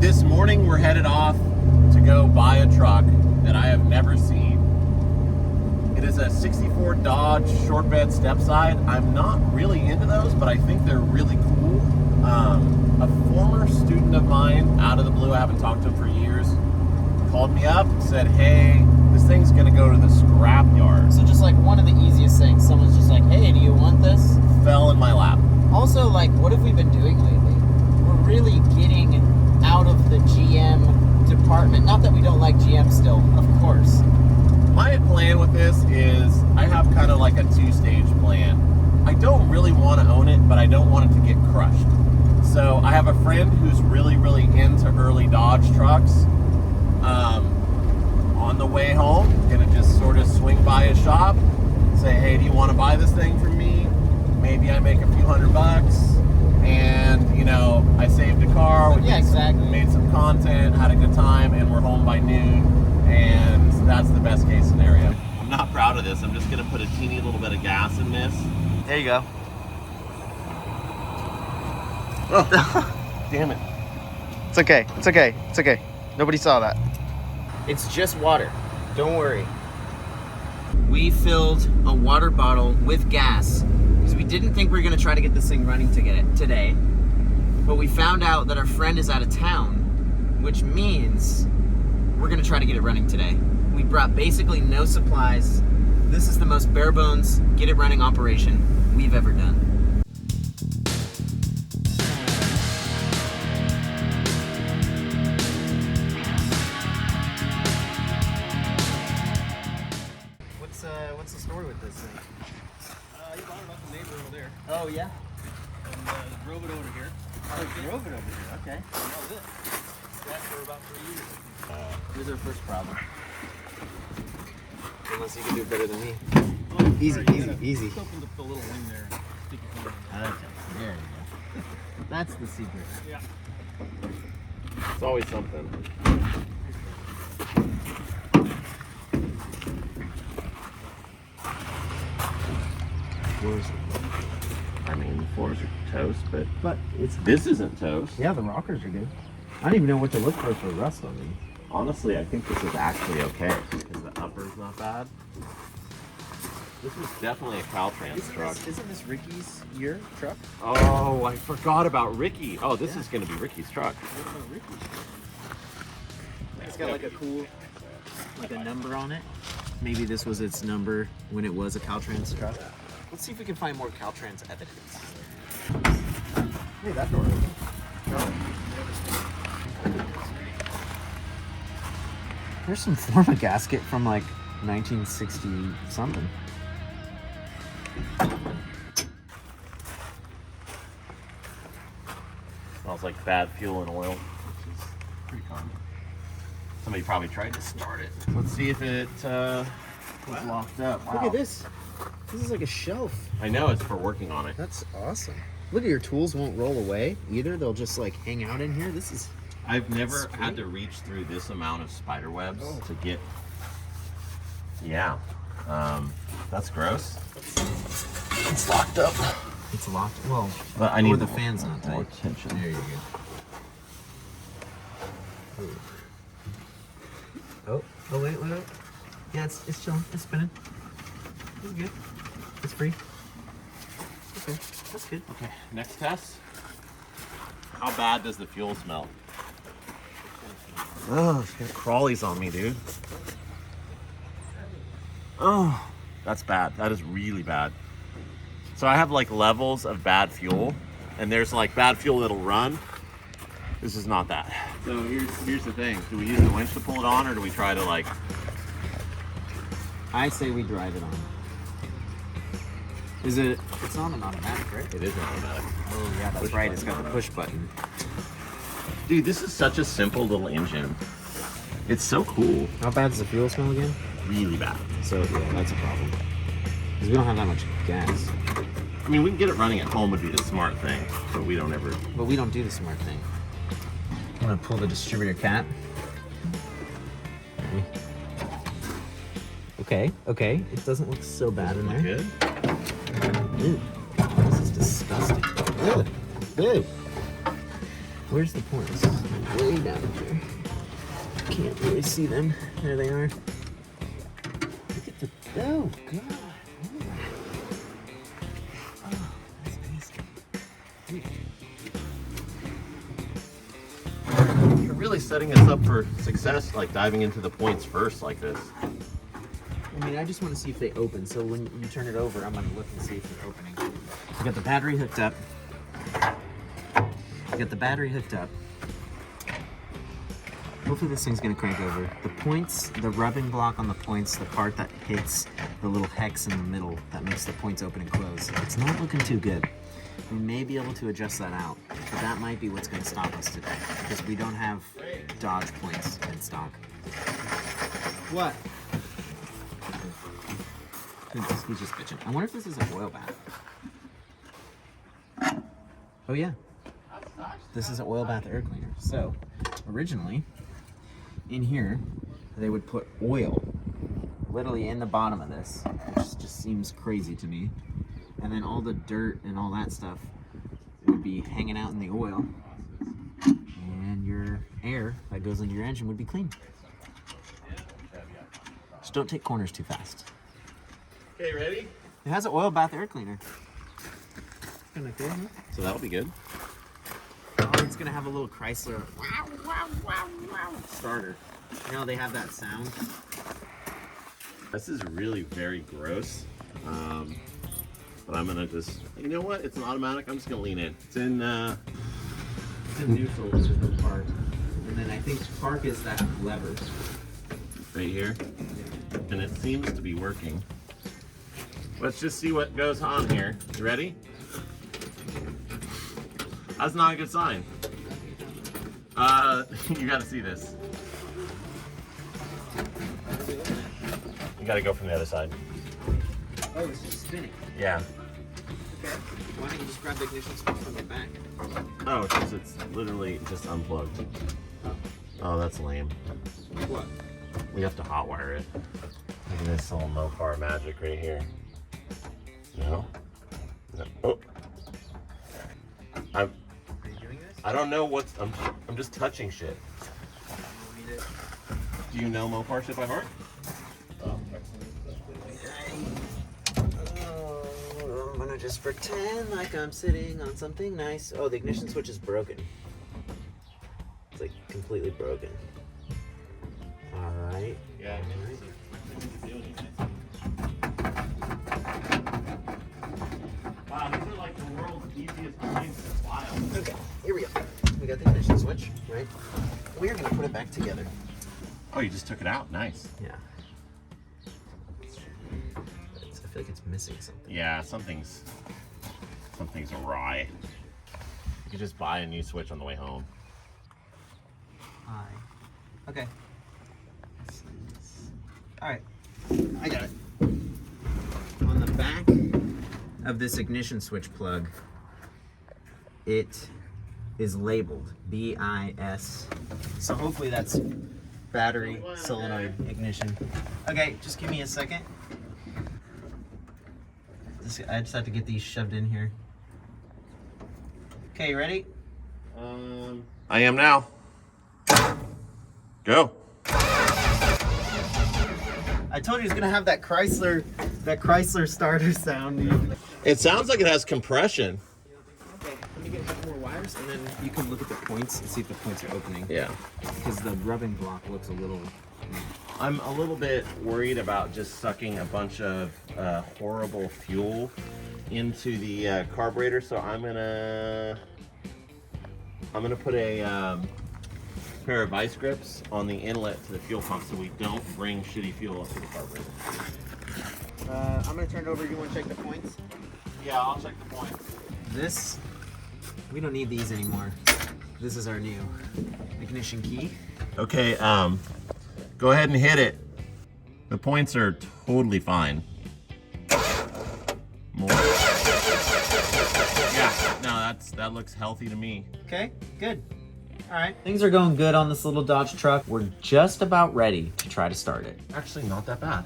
this morning we're headed off to go buy a truck that I have never seen. It is a 64 Dodge short bed step side. I'm not really into those, but I think they're really cool. A former student of mine, out of the blue, I haven't talked to him for years, called me up, said, hey, this thing's gonna go to the scrap yard. So just like one of the easiest things, someone's just like, hey, do you want this? Fell in my lap. Also, like, what have we been doing lately? We're really getting out of the GM department. Not that we don't like GM still, of course. My plan with this is I have kind of like a two-stage plan. I don't really want to own it, but I don't want it to get crushed. So I have a friend who's really, really into early Dodge trucks. On the way home, gonna just sort of swing by a shop, say, hey, do you want to buy this thing from me? Maybe I make a few $100, and you know, I saved a car. Yeah, exactly. Made some content, had a good time, and we're home by noon. And that's the best case scenario. I'm not proud of this. I'm just gonna put a teeny little bit of gas in this. There you go. Oh, damn it. It's okay. It's okay. It's okay. Nobody saw that. It's just water. Don't worry. We filled a water bottle with gas because we didn't think we were going to try to get this thing running today. But we found out that our friend is out of town, which means we're going to try to get it running today. We brought basically no supplies. This is the most bare bones, get it running operation we've ever done. What's the story with this thing? You bought it off the neighbor over there. Oh, yeah? And drove it over here. Oh, you drove it over here. Okay. And that was it. That for about 3 years. Here's our first problem. Unless you can do better than me. Oh, Easy, sorry, easy, easy. Just open the little wing there. Stick your finger in. Okay, there you go. That's the secret. Yeah. It's always something. I mean, the floors are toast, but this isn't toast. Yeah, the rockers are good. I don't even know what to look for rust on these. Honestly, I think this is actually okay because the upper's not bad. This was definitely a Caltrans truck. Isn't this Ricky's your truck? Oh, I forgot about Ricky. Oh, this is going to be Ricky's truck. What about Ricky? It's got like a cool, like a number on it. Maybe this was its number when it was a Caltrans truck. Let's see if we can find more Caltrans evidence. Hey, that door open. There's some form of gasket from like 1960 something. Smells like bad fuel and oil, which is pretty common. Somebody probably tried to start it. Let's see if it was locked up. Wow. Look at this. This is like a shelf. I know, it's for working on it. That's awesome. Look at your tools won't roll away either. They'll just like hang out in here. This is. I've never had to reach through this amount of spider webs to get. Yeah, that's gross. It's locked up. It's locked. Well, but I need the fan's not more tight. tension. There you go. Oh wait. Yeah, it's chilling. It's spinning. It's good. It's free. Okay, that's good. Okay, next test. How bad does the fuel smell? Oh, it's got crawlies on me, dude. Oh, that's bad. That is really bad. So I have like levels of bad fuel, and there's like bad fuel that'll run. This is not that. So here's the thing. Do we use the winch to pull it on, or do we try to like... I say we drive it on. Is it? It's not an automatic, right? It is an automatic. Oh yeah, that's right. It's got the push button. Dude, this is such a simple little engine. It's so cool. How bad does the fuel smell again? Really bad. So yeah, that's a problem. Because we don't have that much gas. I mean, we can get it running at home would be the smart thing, but we don't ever... But we don't do the smart thing. I'm gonna pull the distributor cap. Okay. It doesn't look so bad in there. Good. Ew, this is disgusting. Ew. Where's the points? Way down here. Can't really see them. There they are. Look at the, oh God. Oh, that's nasty. You're really setting us up for success, like diving into the points first like this. I mean, I just want to see if they open. So when you turn it over, I'm going to look and see if they're opening. I got the battery hooked up. Hopefully this thing's going to crank over. The points, the rubbing block on the points, the part that hits the little hex in the middle that makes the points open and close. It's not looking too good. We may be able to adjust that out, but that might be what's going to stop us today because we don't have Dodge points in stock. What? He's just bitching. I wonder if this is an oil bath. Oh yeah. This is an oil bath air cleaner. So, originally, in here, they would put oil literally in the bottom of this, which just seems crazy to me. And then all the dirt and all that stuff would be hanging out in the oil. And your air that goes into your engine would be clean. Just don't take corners too fast. Okay, ready? It has an oil bath air cleaner. Kinda cool, huh? So that'll be good. Oh, it's gonna have a little Chrysler starter. You know, they have that sound. This is really very gross. But I'm gonna just, you know what? It's an automatic. I'm just gonna lean in. It's in neutral, which is the park. And then I think park is that lever. right here. And it seems to be working. Let's just see what goes on here. You ready? That's not a good sign. You gotta see this. You gotta go from the other side. Oh, it's just spinning. Yeah. Okay. Why don't you just grab the ignition switch from the back? Oh, because it's literally just unplugged. Oh, that's lame. What? We have to hotwire it. Look at this little Mopar magic right here. No? No. Oh. Are you doing this? I don't know what's. I'm just touching shit. Do you know Mopar shit by heart? I'm gonna just pretend like I'm sitting on something nice. Oh, the ignition switch is broken. It's like completely broken. All right. Yeah. Wow, these are like the world's easiest points to file. Okay, here we go. We got the ignition switch, right? We are gonna put it back together. Oh, you just took it out. Nice. Yeah. I feel like it's missing something. Yeah, something's awry. You could just buy a new switch on the way home. Hi. Okay. All right. I got it. On the back of this ignition switch plug, it is labeled BIS. So hopefully that's battery solenoid ignition. Okay, just give me a second. I just have to get these shoved in here. Okay, you ready? I am now. Go. I told you it's gonna have that Chrysler starter sound, dude. It sounds like it has compression. Okay, let me get a couple more wires and then you can look at the points and see if the points are opening. Yeah. Because the rubbing block looks a little... I'm a little bit worried about just sucking a bunch of horrible fuel into the carburetor, so I'm gonna put a pair of vice grips on the inlet to the fuel pump so we don't bring shitty fuel up to the carburetor. I'm gonna turn it over. You want to check the points? Yeah, I'll check the points. This, we don't need these anymore. This is our new ignition key. Okay, go ahead and hit it. The points are totally fine. More. Yeah, no, that looks healthy to me. Okay, good. All right. Things are going good on this little Dodge truck. We're just about ready to try to start it. Actually, not that bad.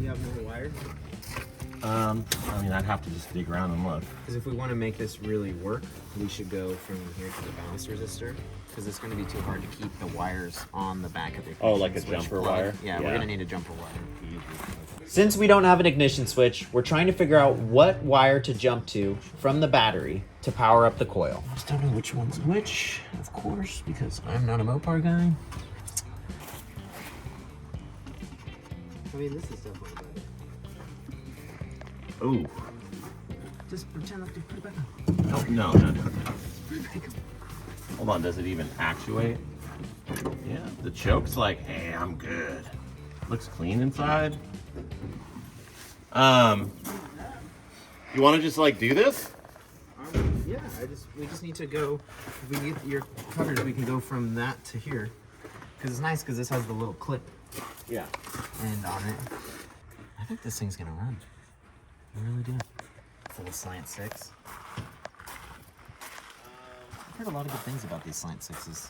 You have more wire? I mean, I'd have to just dig around and look. Because if we want to make this really work, we should go from here to the balance resistor. Because it's going to be too hard to keep the wires on the back of the ignition Oh, like a switch jumper plugged. wire? Yeah, we're Yeah. going to need a jumper wire. Since we don't have an ignition switch, we're trying to figure out what wire to jump to from the battery to power up the coil. I just don't know which one's which, of course, because I'm not a Mopar guy. I mean, this is definitely better. Ooh. Just pretend like to put it back on. Oh, no. Hold on, does it even actuate? Yeah, the choke's like, hey, I'm good. Looks clean inside. You want to just like do this? Yeah, we just need to go. If we get your covers, we can go from that to here. Because it's nice because this has the little clip Yeah. end on it. I think this thing's gonna run. I really do. Full slant 6. I've heard a lot of good things about these slant 6s.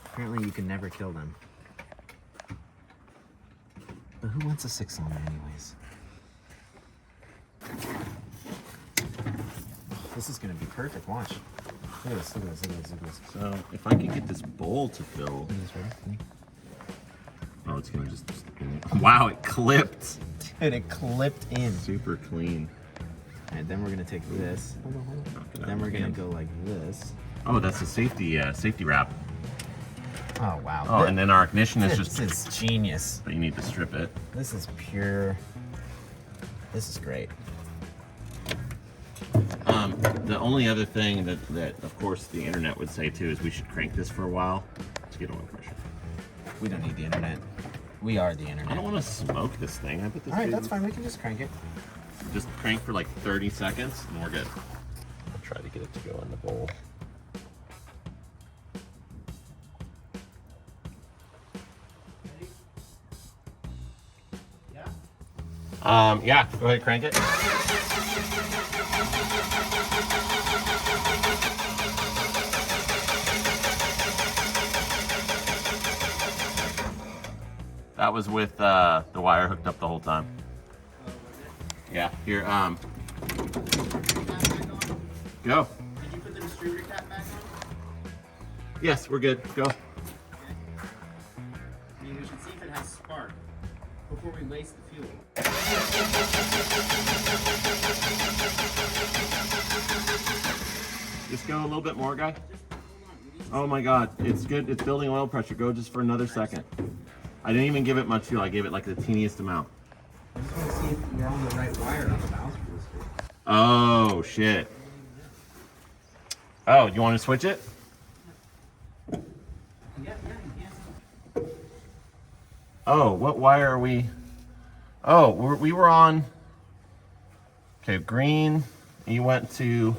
Apparently you can never kill them. But who wants a 6-cylinder anyways? This is gonna be perfect, watch. Look at this, look at this, look at this, look at this. So if I could get this bowl to fill. Look at this, ready? Oh, it's gonna just. Wow, it clipped. Dude, it clipped in. Super clean. Alright, then we're gonna take this. Hold on. Knock it Then out we're gonna again. go like this. Oh, that's a safety wrap. Oh wow. Oh, and then our ignition is This just. is genius. But you need to strip it. This is pure. This is great. The only other thing that of course the internet would say too is we should crank this for a while to get oil pressure. We don't need the internet. We are the internet. I don't want to smoke this thing. I put this. Alright, thing- that's fine. We can just crank it. Just crank for like 30 seconds and we're good. I'll try to get it to go in the bowl. Yeah, go ahead, crank it. That was with the wire hooked up the whole time. Yeah, here, go. Did you put the distributor cap back on? Yes, we're good, go. I mean, we should see if it has spark before we waste the fuel. Just go a little bit more, guy. Oh my God, it's good, it's building oil pressure. Go just for another second. I didn't even give it much fuel, I gave it like the teeniest amount. I just want to see if we're on the right wire on the balance resistor. Oh, shit. Oh, you want to switch it? Oh, what wire are we? Oh, we were on. Okay, green. You went to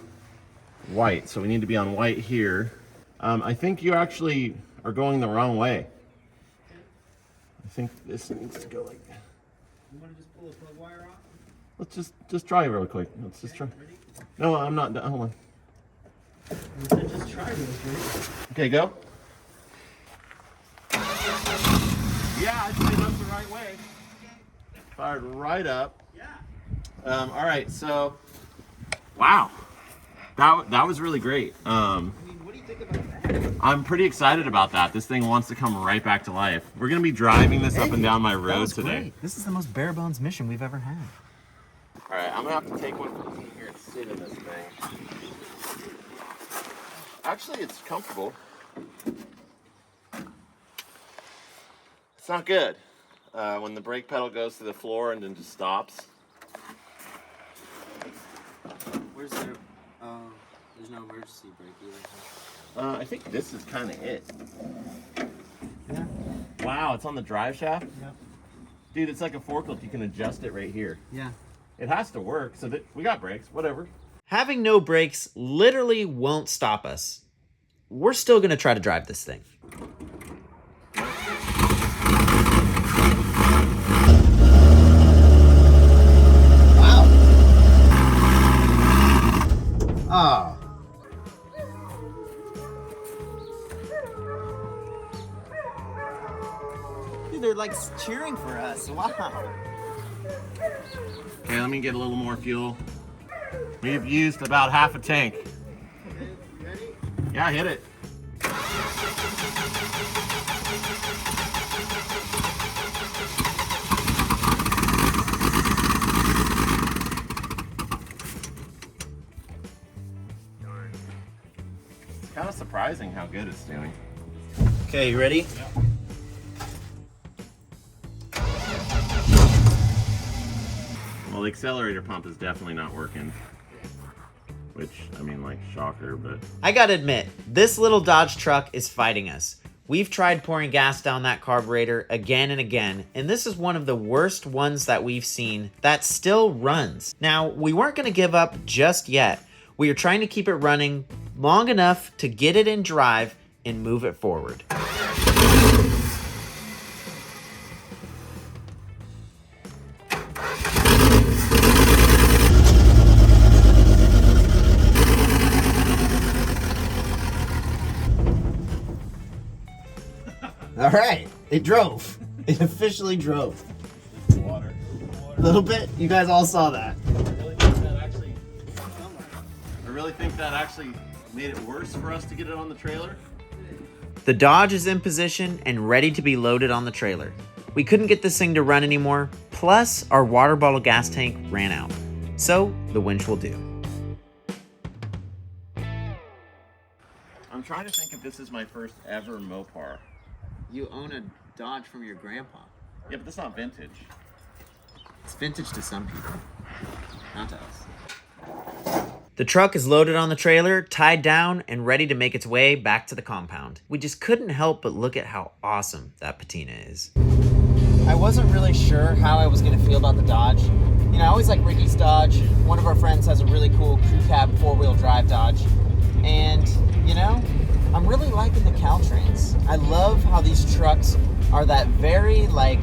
white, so we need to be on white here. I think you actually are going the wrong way. I think this needs to go like that. You want to just pull a plug wire off? Let's just try real quick. Let's just try. No, I'm not done. Hold on. Just try this, right? Okay, go. Yeah, I think that's the right way. Fired right up. Yeah. All right, so wow, that was really great. I mean, what do you think about that? I'm pretty excited about that. This thing wants to come right back to life. We're gonna be driving this up and down my That road was today. great. This is the most bare bones mission we've ever had. All right, I'm gonna have to take one from here and sit in this thing. Actually, it's comfortable. It's not good when the brake pedal goes to the floor and then just stops. Where's the? There's no emergency brake either. I think this is kind of it. Yeah. Wow, it's on the drive shaft? Yep. Dude, it's like a forklift. You can adjust it right here. Yeah. It has to work, so that we got brakes, whatever. Having no brakes literally won't stop us. We're still gonna try to drive this thing. Wow. Oh. Dude, they're like cheering for us. Wow. Okay, let me get a little more fuel. We've used about half a tank. Ready? Yeah, hit it. It's kind of surprising how good it's doing. Okay, you ready? Well, the accelerator pump is definitely not working. Which, I mean, like, shocker, but... I gotta admit, this little Dodge truck is fighting us. We've tried pouring gas down that carburetor again and again, and this is one of the worst ones that we've seen that still runs. Now, we weren't gonna give up just yet. We are trying to keep it running long enough to get it in drive and move it forward. All right, it drove. It officially drove. Water. A little bit. You guys all saw that. I really think that actually made it worse for us to get it on the trailer. The Dodge is in position and ready to be loaded on the trailer. We couldn't get this thing to run anymore, plus our water bottle gas tank ran out. So the winch will do. I'm trying to think if this is my first ever Mopar. You own a Dodge from your grandpa. Yeah, but that's not vintage. It's vintage to some people, not to us. The truck is loaded on the trailer, tied down, and ready to make its way back to the compound. We just couldn't help but look at how awesome that patina is. I wasn't really sure how I was gonna feel about the Dodge. You know, I always like Ricky's Dodge. One of our friends has a really cool crew cab 4-wheel drive Dodge. And, you know, I'm really liking the Caltrans. I love how these trucks are that very, like,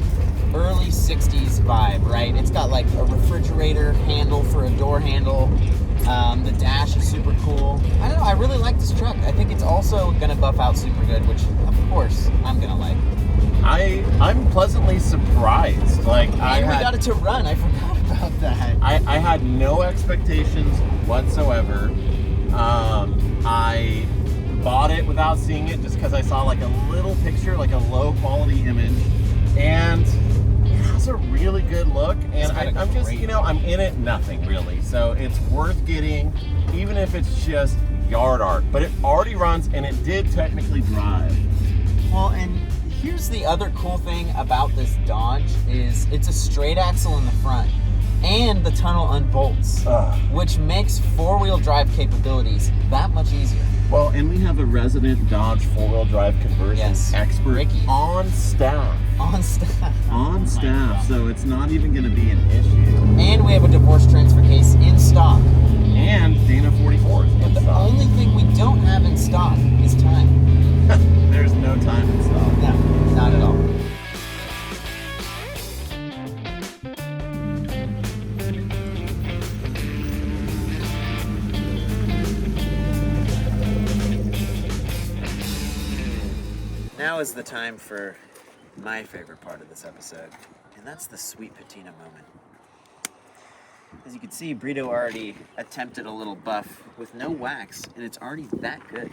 early 60s vibe, right? It's got, like, a refrigerator handle for a door handle. The dash is super cool. I don't know, I really like this truck. I think it's also gonna buff out super good, which, of course, I'm gonna like. I'm pleasantly surprised. Like, We got it to run. I forgot about that. I had no expectations whatsoever. I bought it without seeing it just because I saw like a little picture, like a low quality image, and it has a really good look. And I'm just, you know, I'm in it nothing really, so it's worth getting, even if it's just yard art. But it already runs, and it did technically drive. Well, and here's the other cool thing about this Dodge is it's a straight axle in the front, and the tunnel unbolts, which makes 4-wheel drive capabilities that much easier. Well, and we have a resident Dodge 4-wheel drive conversion expert Ricky. on staff. On staff. On staff, so it's not even going to be an issue. And we have a divorce transfer case in stock. And Dana 44 is in The stock. only thing we don't have in stock is time. There's no time in stock. No, not at all. Now is the time for my favorite part of this episode, and that's the sweet patina moment. As you can see, Brito already attempted a little buff with no wax, and it's already that good.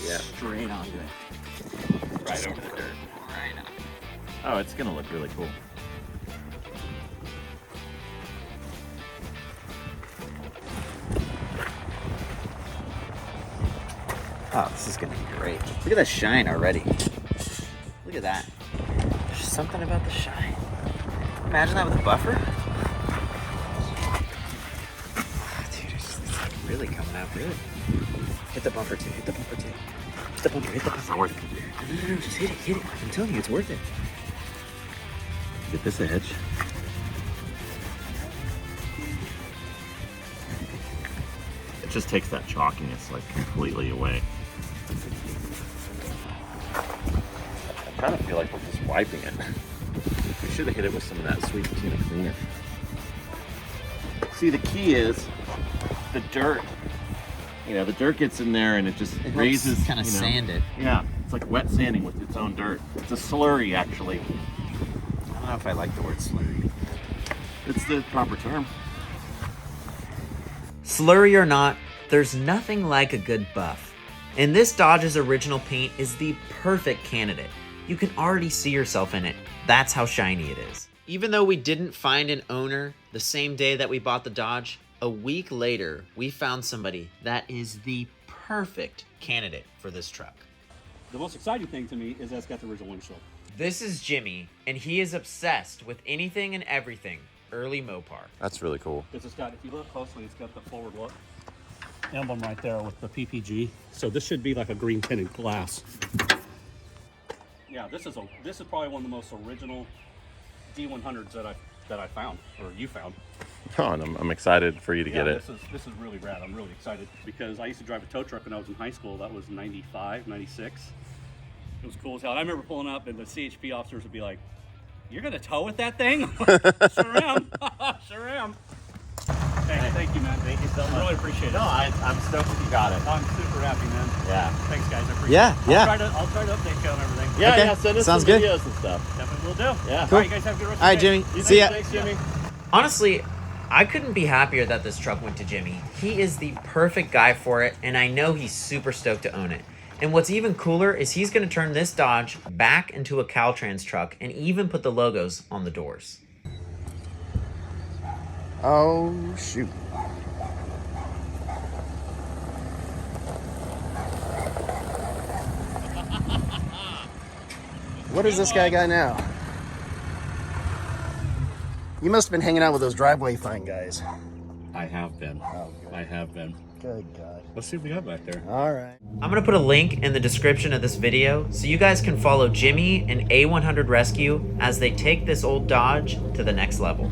Yeah. Straight onto it. Right over the dirt. Right on. Oh, it's going to look really cool. Oh, this is gonna be great. Look at that shine already. Look at that. There's something about the shine. Imagine that with a buffer. Dude, it's really coming out good. Hit the bumper too, hit the bumper too. Hit the bumper, hit the bumper. It's not worth it. No, just hit it. I'm telling you, it's worth it. Get this edge. It just takes that chalkiness like completely away. I kind of feel like we're just wiping it. We should have hit it with some of that sweet patina cleaner. See, the key is the dirt. You know, the dirt gets in there and it just raises. Kind of you know, sand it. Yeah, It's like wet sanding with its own dirt. It's a slurry, actually. I don't know if I like the word slurry. It's the proper term. Slurry or not, there's nothing like a good buff. And this Dodge's original paint is the perfect candidate. You can already see yourself in it. That's how shiny it is. Even though we didn't find an owner the same day that we bought the Dodge, a week later, we found somebody that is the perfect candidate for this truck. The most exciting thing to me is that it's got the original windshield. This is Jimmy, and he is obsessed with anything and everything early Mopar. That's really cool. Because it's got, if you look closely, it's got the forward look emblem right there with the PPG. So this should be like a green tinted glass. Yeah, this is probably one of the most original D100s that I found, or you found. Oh, and I'm excited for you to get it. This is really rad. I'm really excited because I used to drive a tow truck when I was in high school. That was 95, 96. It was cool as hell. I remember pulling up and the CHP officers would be like, "You're gonna tow with that thing?" Sure am. Sure am. Hey, thank you, man. Thank you so much. Really appreciate it. No, I'm stoked that you got it. I'm super happy, man. Yeah. Thanks, guys. I appreciate Yeah, it. yeah. I'll try to update you on everything. Yeah, Okay, yeah. Send us sounds some good. videos and stuff. Definitely will do. Yeah. All right, you guys have a good rest All right, of the day. Jimmy. See ya. Thanks, Jimmy. Honestly, I couldn't be happier that this truck went to Jimmy. He is the perfect guy for it, and I know he's super stoked to own it. And what's even cooler is he's going to turn this Dodge back into a Caltrans truck and even put the logos on the doors. Oh, shoot. What does this guy got now? You must have been hanging out with those driveway find guys. I have been. Oh, good. I have been. Good God. Let's see what we got back there. All right. I'm going to put a link in the description of this video so you guys can follow Jimmy and A100 Rescue as they take this old Dodge to the next level.